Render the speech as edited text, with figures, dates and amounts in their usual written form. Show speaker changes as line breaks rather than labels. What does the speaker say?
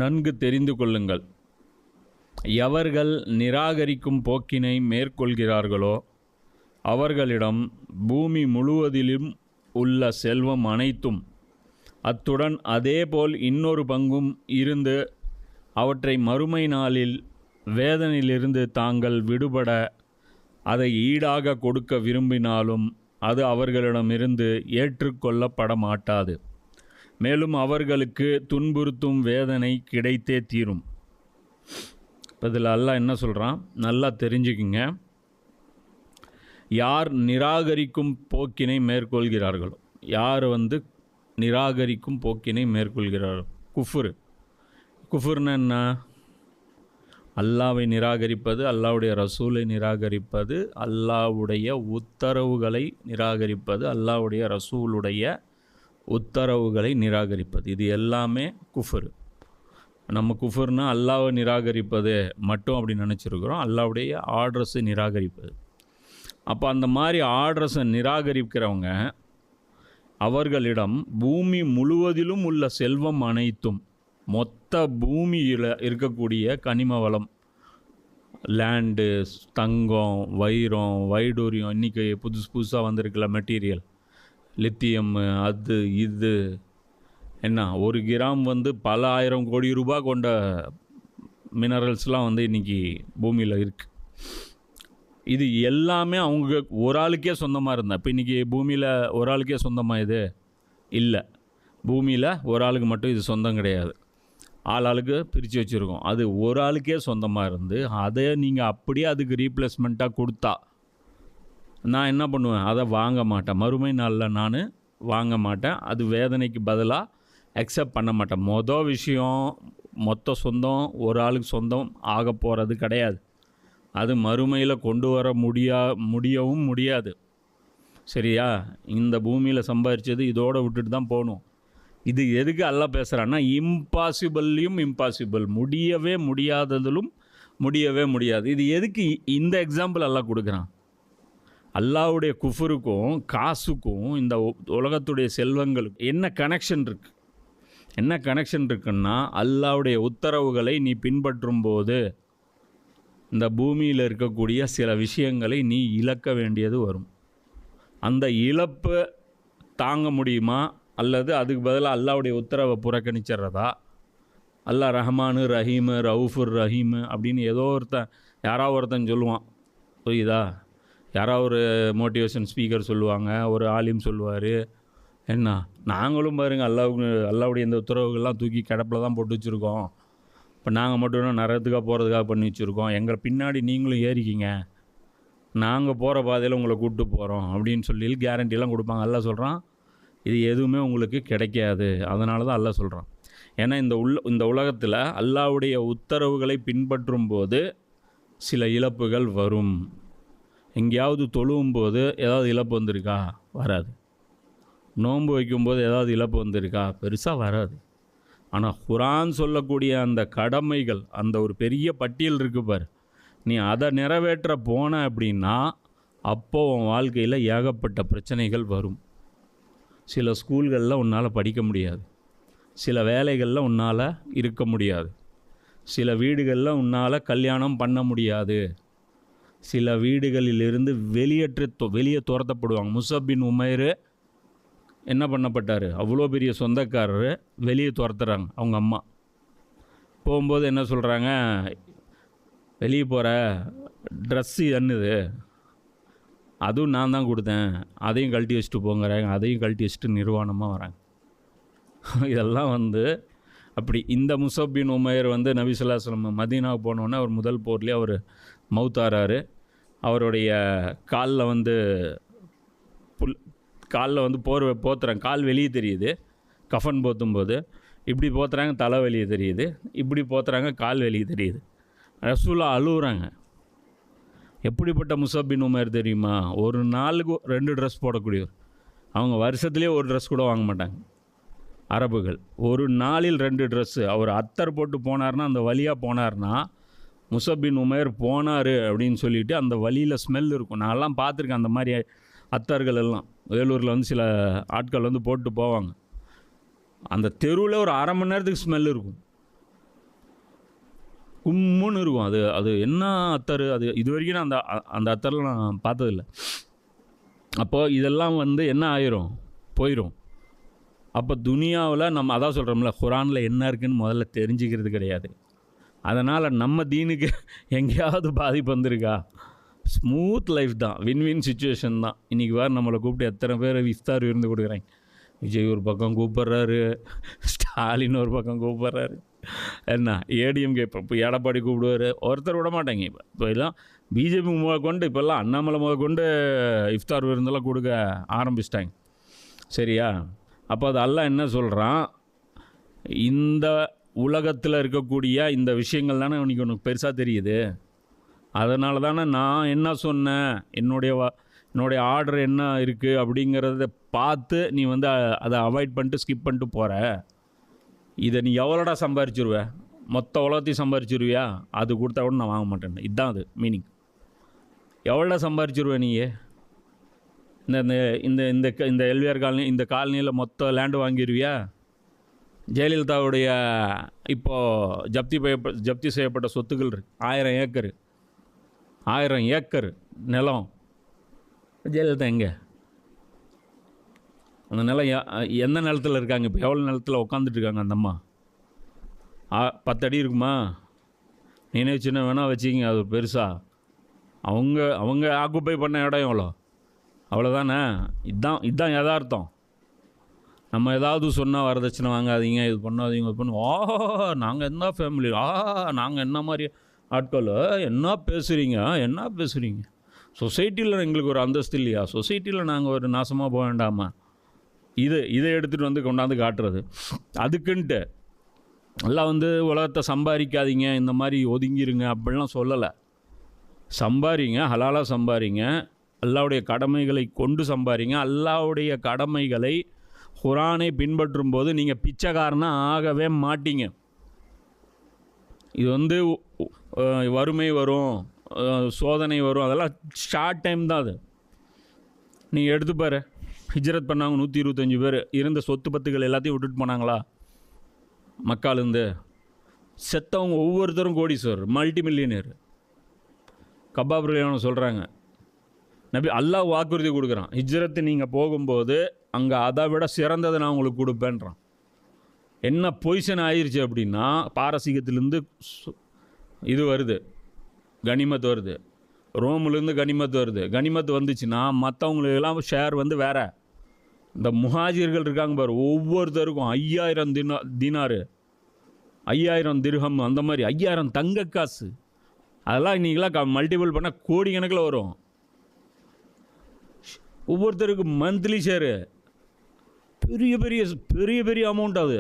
நன்கு தெரிந்து கொள்ளுங்கள். எவர்கள் நிராகரிக்கும் போக்கினை மேற்கொள்கிறார்களோ அவர்களிடம் பூமி முழுவதிலும் உள்ள செல்வம் அனைத்தும், அத்துடன் அதேபோல் இன்னொரு பங்கும் இருந்து அவற்றை மறுமை நாளில் வேதனையிலிருந்து தாங்கள் விடுபட அதை ஈடாக கொடுக்க விரும்பினாலும் அது அவர்களிடமிருந்து ஏற்றுக்கொள்ளப்பட மாட்டாது. மேலும் அவர்களுக்கு துன்புறுத்தும் வேதனை கிடைத்தே தீரும். இப்போ இதில் அல்லாஹ் என்ன சொல்கிறான், நல்லா தெரிஞ்சுக்குங்க. யார் நிராகரிக்கும் போக்கினை மேற்கொள்கிறார்களோ, யார் நிராகரிக்கும் போக்கினை மேற்கொள்கிறார்கள். குஃபுர்னா என்ன? அல்லாவை நிராகரிப்பது, அல்லாவுடைய ரசூலை நிராகரிப்பது, அல்லாவுடைய உத்தரவுகளை நிராகரிப்பது, அல்லாவுடைய ரசூலுடைய உத்தரவுகளை நிராகரிப்பது. இது எல்லாமே குஃபுர். நம்ம குஃபுர்னா அல்லாவை நிராகரிப்பது மட்டும் அப்படி நினச்சிருக்கிறோம். அல்லாவுடைய ஆர்டர்ஸை நிராகரிப்பது. அப்போ அந்த மாதிரி ஆர்டர்ஸை நிராகரிக்கிறவங்க அவர்களிடம் பூமி முழுவதிலும் உள்ள செல்வம் அனைத்தும், மொத்த பூமியில் இருக்கக்கூடிய கனிம வளம், லேண்டு, தங்கம், வைரம், வைடூரியம், இன்றைக்கி புதுசாக வந்திருக்கல மெட்டீரியல், லித்தியம், அது இது என்ன, 1 கிராம் பல ஆயிரம் கோடி ரூபாய் கொண்ட மினரல்ஸ்லாம் இன்றைக்கி பூமியில் இருக்குது. இது எல்லாமே அவங்க ஒரு ஆளுக்கே சொந்தமாக இருந்தால், இப்போ இன்றைக்கி பூமியில் ஒரு ஆளுக்கே சொந்தமாக இது இல்லை. பூமியில் ஒரு ஆளுக்கு மட்டும் இது சொந்தம் கிடையாது, ஆளுக்கு பிரித்து வச்சுருக்கோம். அது ஒரு ஆளுக்கே சொந்தமாக இருந்து அதை நீங்கள் அப்படியே அதுக்கு ரீப்ளேஸ்மெண்ட்டாக கொடுத்தா நான் என்ன பண்ணுவேன்? அதை வாங்க மாட்டேன். மறுமை நாளில் நான் வாங்க மாட்டேன். அது வேதனைக்கு பதிலாக அக்செப்ட் பண்ண மாட்டேன். மொதல் விஷயம், மொத்த சொந்தம் ஒரு ஆளுக்கு சொந்தம் ஆக போகிறது கிடையாது. அது மறுமையில் கொண்டு வர முடியவும் முடியாது. சரியா? இந்த பூமியில் சம்பாதிச்சது இதோடு விட்டுட்டு தான் போகணும். இது எதுக்கு அல்லாஹ் பேசுகிறான்னா, இம்பாசிபிள்லையும் இம்பாசிபிள், முடியவே முடியாததிலும் முடியவே முடியாது. இது எதுக்கு இந்த எக்ஸாம்பிள் அல்லாஹ் கொடுக்குறான்? அல்லாஹ்வுடைய குஃபருக்கும் காசுக்கும் இந்த உலகத்துடைய செல்வங்களுக்கும் என்ன கனெக்ஷன் இருக்குது? என்ன கனெக்ஷன் இருக்குன்னா, அல்லாஹ்வுடைய உத்தரவுகளை நீ பின்பற்றும் போது இந்த பூமியில் இருக்கக்கூடிய சில விஷயங்களை நீ இழக்க வேண்டியது வரும். அந்த இழப்பு தாங்க முடியுமா? அல்லது அதுக்கு பதிலாக அல்லாஹ்வுடைய உத்தரவை புறக்கணிச்சிட்றதா? அல்லாஹ் ரஹ்மானு ரஹீமு ரவுஃபுர் ரஹீமு அப்படின்னு யாராவது ஒருத்தன் சொல்லுவான், புரியுதா? யாராவது ஒரு மோட்டிவேஷன் ஸ்பீக்கர் சொல்லுவாங்க, ஒரு ஆலிம் சொல்லுவார். என்ன, நாங்களும் பாருங்கள் அல்லாஹ்வுடைய இந்த உத்தரவுகள்லாம் தூக்கி கிடப்பில் தான் போட்டு வச்சுருக்கோம். இப்போ நாங்கள் மட்டும் நரகத்துக்காக போகிறதுக்காக பண்ணி வச்சுருக்கோம். எங்களை பின்னாடி நீங்களும் ஏறிக்கிங்க, நாங்கள் போகிற பாதையில் உங்களை கூப்பிட்டு போகிறோம் அப்படின்னு சொல்லி கேரண்டிலாம் கொடுப்பாங்க. அல்லாஹ் சொல்கிறான், இது எதுவுமே உங்களுக்கு கிடைக்காது. அதனால தான் அல்லாஹ் சொல்கிறான். ஏன்னா இந்த உலகத்தில் அல்லாஹ்வுடைய உத்தரவுகளை பின்பற்றும் போது சில இழப்புகள் வரும். எங்கேயாவது தொழுவும் போது ஏதாவது இழப்பு வந்திருக்கா? வராது. நோன்பு வைக்கும்போது ஏதாவது இழப்பு வந்திருக்கா? பெருசாக வராது. ஆனால் குர்ஆன் சொல்லக்கூடிய அந்த கடமைகள், அந்த ஒரு பெரிய பட்டியல் இருக்குது பார், நீ அதை நிறைவேற்ற போன அப்படின்னா அப்போ உன் வாழ்க்கையில் ஏகப்பட்ட பிரச்சனைகள் வரும். சில ஸ்கூல்களில் உன்னால் படிக்க முடியாது, சில வேலைகளில் உன்னால் இருக்க முடியாது, சில வீடுகளில் உன்னால் கல்யாணம் பண்ண முடியாது, சில வீடுகளிலிருந்து வெளியே துரத்தப்படுவாங்க. முஸப் பின் உமைர் என்ன பண்ணப்பட்டார்? அவ்வளோ பெரிய சொந்தக்காரர், வெளியே துரத்துறாங்க. அவங்க அம்மா போகும்போது என்ன சொல்கிறாங்க, வெளியே போகிற ட்ரெஸ்ஸு என்னது, அதுவும் நான் தான் கொடுத்தேன், அதையும் கழட்டி வச்சுட்டு போங்கிறாங்க. அதையும் கழட்டி வச்சுட்டு நிர்வாணமாக வராங்க. இதெல்லாம் அப்படி இந்த முஸப் பின் உமைர் நபி ஸல்லல்லாஹு அலைஹி வஸல்லம் மதீனாவுக்கு போனோன்னே அவர் முதல் போர்லேயே அவர் மௌத்தாராரு. அவருடைய காலில் காலில் போர்வை போத்துறாங்க, கால் வெளியே தெரியுது. கஃன் போத்தும்போது இப்படி போத்துறாங்க, தலை வெளியே தெரியுது. இப்படி போத்துறாங்க, கால் வெளியே தெரியுது. ரசூலுல்லாஹ் அழுகுறாங்க. எப்படிப்பட்ட முஸப் பின் உமைர் தெரியுமா? ஒரு நாளுக்கு 2 ட்ரெஸ் போடக்கூடியவர். அவங்க வருஷத்துலேயே ஒரு ட்ரெஸ் கூட வாங்க மாட்டாங்க அரபுகள். ஒரு நாளில் 2 ட்ரெஸ்ஸு. அவர் அத்தர் போட்டு போனார்னா, அந்த வழியாக போனார்னா, முஸப் பின் உமைர் போனார் அப்படின்னு சொல்லிவிட்டு அந்த வழியில் ஸ்மெல் இருக்கும். நான்லாம் பார்த்துருக்கேன் அந்த மாதிரி அத்தர்கள் எல்லாம். வேலூரில் சில ஆட்கள் போட்டு போவாங்க. அந்த தெருவில் ஒரு அரை மணி நேரத்துக்கு ஸ்மெல் இருக்கும். கும்முன்னு இருக்கும். அது அது என்ன அத்தர், அது இது வரைக்கும் நான் அந்த அந்த அத்தரில் நான் பார்த்ததில்ல. அப்போது இதெல்லாம் வந்து என்ன ஆயிரும், போயிடும். அப்போ துனியாவில் நம்ம அதான் சொல்கிறோம்ல, குரானில் என்ன இருக்குதுன்னு முதல்ல தெரிஞ்சுக்கிறது கிடையாது. அதனால் நம்ம தீனுக்கு எங்கேயாவது பாதிப்பு வந்திருக்கா? ஸ்மூத் லைஃப் தான், வின் சுச்சுவேஷன் தான். இன்றைக்கி வேறு நம்மளை கூப்பிட்டு எத்தனை பேர் இஃப்தார் விருந்து கொடுக்குறாங்க. விஜய் ஒரு பக்கம் கூப்பிட்றாரு, ஸ்டாலின் ஒரு பக்கம் கூப்பிட்றாரு, என்ன ஏடிஎம்கே இப்போ எடப்பாடி கூப்பிடுவார், ஒருத்தர் விட மாட்டாங்க. இப்போ எல்லாம் பிஜேபி கொண்டு இப்போல்லாம் அண்ணாமலை கொண்டு இஃப்தார் விருந்தெல்லாம் கொடுக்க ஆரம்பிச்சிட்டாங்க. சரியா? அப்போ அது அல்லாஹ் என்ன சொல்கிறான், இந்த உலகத்தில் இருக்கக்கூடிய இந்த விஷயங்கள் தானே இன்றைக்கி உனக்கு பெருசாக தெரியுது. அதனால தானே நான் என்ன சொன்னேன், என்னுடைய ஆர்டர் என்ன இருக்குது அப்படிங்கிறத பார்த்து நீ வந்து அதை அவாய்ட் பண்ணிட்டு ஸ்கிப் பண்ணிட்டு போகிற. இதை நீ எவ்வளோடா சம்பாரிச்சிருவ, மொத்த உலகத்தையும் சம்பாரிச்சிருவியா? அது கொடுத்தா கூட நான் வாங்க மாட்டேன். இதுதான் அது மீனிங். எவ்வளோடா சம்பாரிச்சிருவேன் நீ? இந்த இந்த இந்த இந்த எல்விஆர் காலனி, இந்த காலனியில் மொத்த லேண்டு வாங்கிடுவியா? ஜெயலலிதாவுடைய இப்போது ஜப்தி செய்யப்பட்ட சொத்துக்கள் இருக்குது, 1000 ஏக்கர் நிலம். ஜெயலலிதா எங்கே? அந்த நிலம் எந்த நிலத்தில் இருக்காங்க? இப்போ எவ்வளோ நிலத்தில் உட்காந்துட்டு இருக்காங்க அந்த அம்மா? 10 அடி இருக்குமா? நினைவு சின்ன வேணால் வச்சுக்கிங்க, அது பெருசாக. அவங்க ஆக்குப்பை பண்ண இடம் எவ்வளோ? அவ்வளோதானே. இதுதான் யதார்த்தம். நம்ம ஏதாவது சொன்னால் வரதட்சணை வாங்காதீங்க, இது பண்ணாதீங்க, இது பண்ணுவோம். நாங்கள் என்ன ஃபேமிலி, நாங்கள் என்ன மாதிரி ஆட்கள், என்ன பேசுகிறீங்க? சொசைட்டியில் எங்களுக்கு ஒரு அந்தஸ்து இல்லையா? சொசைட்டியில் நாங்கள் ஒரு நாசமாக போக வேண்டாமா? இதை எடுத்துகிட்டு வந்து கொண்டாந்து காட்டுறது. அதுக்குன்ட்டு எல்லாம் வந்து உலகத்தை சம்பாதிக்காதீங்க, இந்த மாதிரி ஒதுங்கிருங்க அப்படிலாம் சொல்லலை. சம்பாதிங்க, ஹலாலாக சம்பாதிங்க, அல்லாஹ்வுடைய கடமைகளை கொண்டு சம்பாதிங்க. அல்லாஹ்வுடைய கடமைகளை குரானை பின்பற்றும் போது நீங்கள் பிச்சைக்காரனாக ஆகவே மாட்டீங்க. இது வந்து வறுமை வரும், சோதனை வரும், அதெல்லாம் ஷார்ட் டைம் தான். அது நீங்கள் எடுத்து பாரு, ஹிஜ்ரத் பண்ணாங்க 125 பேர், இருந்த சொத்து பத்துகள் எல்லாத்தையும் விட்டுட்டு போனாங்களா? மக்காலேருந்து செத்தவங்க ஒவ்வொருத்தரும் கோடீஸ்வரர், மல்டி மில்லியனர். கபாப் ரலியல்லாஹு சொல்கிறாங்க, நபி அல்லாஹ் வாக்குறுதி கொடுக்குறான், ஹிஜ்ரத்து நீங்கள் போகும்போது அங்கே அதை விட சிறந்ததை நான் உங்களுக்கு கொடுப்பேன்றான். என்ன பொசிஷன் ஆயிடுச்சு அப்படின்னா, பாரசீகத்திலேருந்து இது வருது, கனிமத் வருது, ரோமுலேருந்து கனிமத் வருது. கனிமத் வந்துச்சுன்னா மற்றவங்களுக்கெல்லாம் ஷேர் வந்து வேறு. இந்த முஹாஜிர்கள் இருக்காங்க பாரு, ஒவ்வொருத்தருக்கும் 5000 தினாரு, 5000 திர்ஹம், அந்த மாதிரி 5000 தங்க காசு. அதெல்லாம் இன்றைக்கெலாம் மல்டிபிள் பண்ணால் கோடி கணக்கில் வரும். ஒவ்வொருத்தருக்கு மந்த்லி ஷேரு, பெரிய பெரிய பெரிய பெரிய அமௌண்ட் அது.